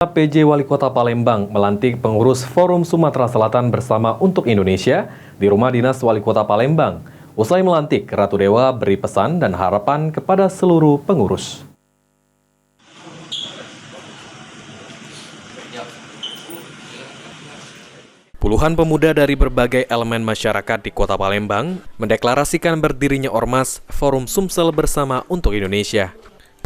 PJ Wali Kota Palembang melantik pengurus Forum Sumatera Selatan Bersama untuk Indonesia di Rumah Dinas Wali Kota Palembang. Usai melantik, Ratu Dewa beri pesan dan harapan kepada seluruh pengurus. Puluhan pemuda dari berbagai elemen masyarakat di Kota Palembang mendeklarasikan berdirinya Ormas Forum Sumsel Bersama untuk Indonesia.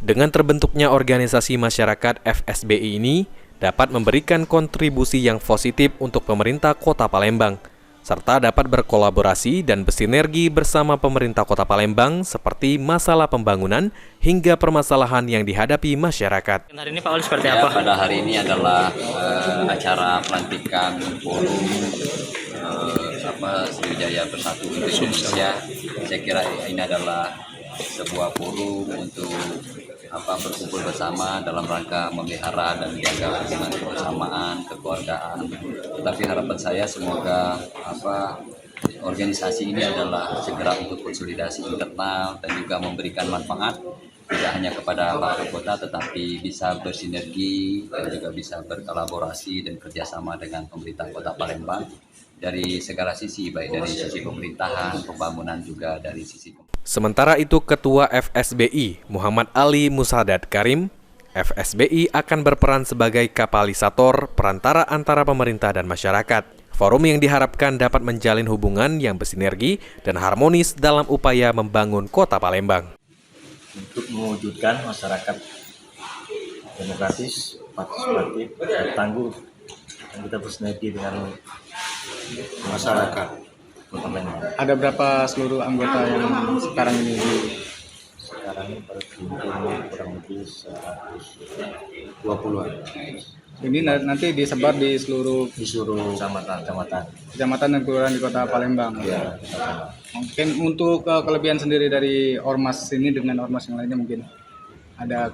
Dengan terbentuknya organisasi masyarakat FSBI ini dapat memberikan kontribusi yang positif untuk pemerintah Kota Palembang, serta dapat berkolaborasi dan bersinergi bersama pemerintah Kota Palembang seperti masalah pembangunan hingga permasalahan yang dihadapi masyarakat. Hari ini Pak Wali seperti apa? Pada hari ini adalah acara pelantikan forum Sriwijaya Bersatu untuk Indonesia. Saya kira ini adalah sebuah forum untuk berkumpul bersama dalam rangka memelihara dan menjaga hubungan kebersamaan, kekeluargaan. Tetapi harapan saya semoga organisasi ini adalah segera untuk konsolidasi internal dan juga memberikan manfaat tidak hanya kepada warga kota tetapi bisa bersinergi dan juga bisa berkolaborasi dan kerjasama dengan pemerintah Kota Palembang dari segala sisi, baik dari sisi pemerintahan, pembangunan juga dari sisi. Sementara itu, Ketua FSBI Muhammad Ali Musadat Karim, FSBI akan berperan sebagai katalisator perantara antara pemerintah dan masyarakat. Forum yang diharapkan dapat menjalin hubungan yang bersinergi dan harmonis dalam upaya membangun Kota Palembang. Untuk mewujudkan masyarakat demokratis, partisipatif, dan tangguh, dan kita bersinergi dengan masyarakat. Ada berapa seluruh anggota yang sekarang ini? Sekarang ini berkumpul kurang lebih 120-an. Ini nanti disebar di seluruh kecamatan dan kelurahan di Kota Palembang. Ya, Mungkin untuk kelebihan sendiri dari ormas ini dengan ormas yang lainnya mungkin ada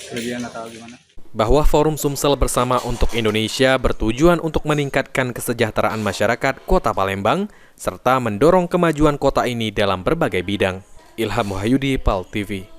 kelebihan atau gimana? Bahwa Forum Sumsel Bersama untuk Indonesia bertujuan untuk meningkatkan kesejahteraan masyarakat Kota Palembang serta mendorong kemajuan kota ini dalam berbagai bidang. Ilham Wahyudi, PAL TV.